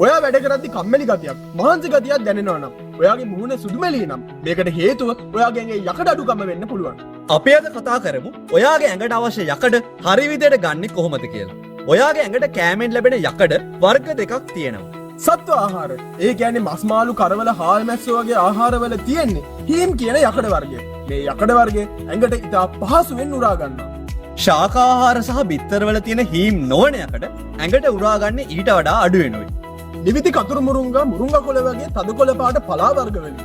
ඔයා වැඩ කරද්දි කම්මැලි ගතියක්, මහන්සි ගතියක් දැනෙනවා නම්, ඔයාගේ මුහුණ සුදුමැලි නම් මේකට හේතුව ඔයාගේ ඇඟේ යකඩ අඩුකම වෙන්න පුළුවන්. අපි අද කතා කරමු ඔයාගේ ඇඟට අවශ්‍ය යකඩ හරි විදිහට ගන්නෙ කොහොමද කියලා. ඔයාගේ ඇඟට කෑමෙන් ලැබෙන යකඩ වර්ග දෙකක් තියෙනවා. සත්ව ආහාර. ඒ කියන්නේ මස් මාළු කරවල හාල් මැස්සෝ වගේ ආහාරවල තියෙන්නේ හීම් කියන යකඩ වර්ගය. මේ යකඩ වර්ගය ඇඟට ඉතා පහසුවෙන් උරා ගන්නවා. ශාකාහාර සහ බිත්තරවල තියෙන හීම් නොවන යකඩ ඇඟට උරා ගන්න ඊට වඩා අඩු වෙනුයි. නිවිති කතුරු මුරුංගා කොළ වගේ තද කොළ පාට පලා වර්ග වලින්,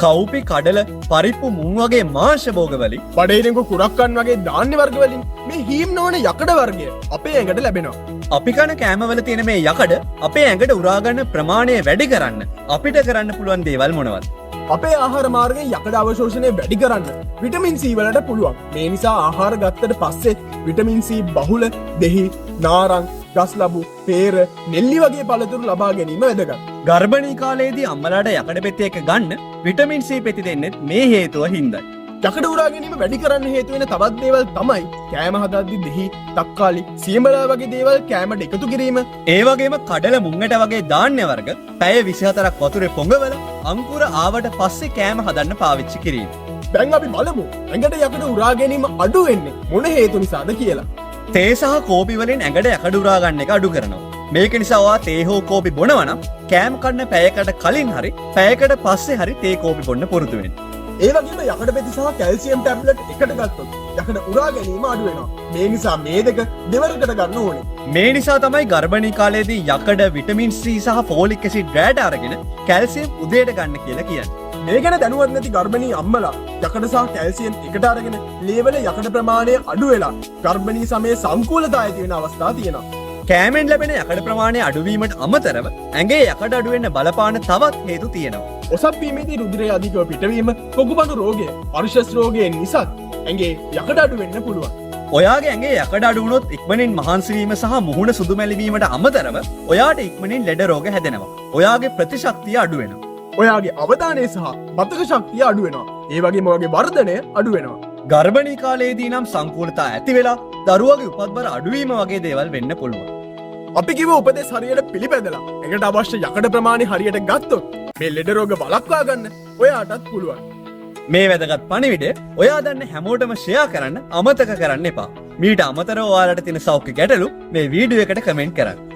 කවුපි කඩල පරිප්පු මුං වගේ මාංශ භෝග වලින්, බඩේරෙන්කු කුරක්කන් වගේ ධාන්‍ය වර්ග වලින් මේ හීම් නොවන යකඩ වර්ගය අපේ ඇඟට ලැබෙනවා. අපි කන කෑමවල තියෙන මේ යකඩ අපේ ඇඟට උරා ගන්න ප්‍රමාණය වැඩි කරන්න අපිට කරන්න පුළුවන් දේවල් මොනවද? අපේ ආහාර මාර්ගයෙන් යකඩ අවශෝෂණය වැඩි කරන්න විටමින් C වලට පුළුවන්. මේ නිසා ආහාර ගත්තට පස්සේ විටමින් C බහුල දෙහි, නාරං, ගස් ලබු, පේර, නෙල්ලි වගේ පළතුරු ලබා ගැනීම වැදගත්. ගර්භණී කාලයේදී අම්මලාට යකඩ පෙති එක ගන්න විටමින් C පෙති දෙන්නෙත් මේ හේතුව හින්දායි. යකඩ උරා ගැනීම වැඩි කරන්න හේතු වෙන තවත් දේවල් තමයි කෑම හදද්දි දෙහි, තක්කාලි, සියඹලා වගේ දේවල් කෑමට එකතු කිරීම. ඒ වගේම කඩල මුංගට වගේ ධාන්‍ය වර්ග පැය 24ක් වතුරේ පොඟවල අංකුර ආවට පස්සේ කෑම හදන්න පාවිච්චි කිරීම. දැන් අපි බලමු ඇඟට යකඩ උරා ගැනීම අඩු වෙන්නේ මොන හේතු නිසාද කියලා. තේ සහ කෝපි වලින් ඇඟට යකඩ උරා ගන්න එක අඩු කරනවා. මේක නිසා ඔයා තේ හෝ කෝපි බොනවා නම් කෑම කන්න පැයකට කලින් හරි පැයකට පස්සේ හරි තේ කෝපි බොන්න පුරුදු වෙන්න. ඒ වගේම යකඩ පෙති සහ කැල්සියම් ටැබ්ලට් එකට ගත්තොත් යකඩ උරා ගැනීම අඩු වෙනවා. මේ නිසා මේ දෙක දෙවරකට ගන්න ඕනේ. මේ නිසා තමයි ගර්භණී කාලයේදී යකඩ, විටමින් C සහ ෆෝලික් ඇසිඩ් රැට අරගෙන කැල්සියම් උදේට ගන්න කියලා කියන්නේ. මේ ගැන දැනුවත් නැති ගර්භණී අම්මලා යකඩ සහ කැල්සියම් එකට අරගෙන ලේවල යකඩ ප්‍රමාණය අඩු වෙලා ගර්භණී සමයේ සංකූලතා ඇති වෙන අවස්ථා තියෙනවා. කෑමෙන් ලැබෙන යකඩ ප්‍රමාණය අඩුවීමට අමතරව ඇඟේ යකඩ අඩු වෙන්න බලපාන තවත් හේතු තියෙනවා. ඔසප්පීමේදී රුධිරය අධිකව පිටවීම, කොකුපඩු රෝගය, අර්ශස් රෝගය නිසා ඇඟේ යකඩ අඩු වෙන්න පුළුවන්. ඔයාගේ ඇඟේ යකඩ අඩු වුණොත් ඉක්මනින් මහන්සි වීම සහ මුහුණ සුදු මැලි වීමට අමතරව ඔයාට ඉක්මනින් ලෙඩ රෝග හැදෙනවා. ඔයාගේ ප්‍රතිශක්තිය අඩු වෙනවා. ඔයාගේ අවධානය සහ මතක ශක්තිය අඩු වෙනවා. ඒ වගේම ඔයාගේ වර්ධනය අඩු වෙනවා. ගර්භණී කාලයේදී නම් සංකූලතා ඇති වෙලා දරුවගේ උපත්බර අඩුවීම වගේ දේවල් වෙන්න පුළුවන්. අපි කිව්ව උපදෙස් හරියට පිළිපැදලා ඇඟට අවශ්‍ය යකඩ ප්‍රමාණය හරියට ගත්තොත් මේ ලෙඩ රෝග වළක්වා ගන්න ඔයාටත් පුළුවන්. මේ වැදගත් පණිවිඩය ඔයා දන්න හැමෝටම ෂෙයා කරන්න අමතක කරන්න එපා. මීට අමතරව ඔයාලට තියෙන සෞඛ්‍ය ගැටලු මේ වීඩියෝ එකට කමෙන්ට් කරන්න.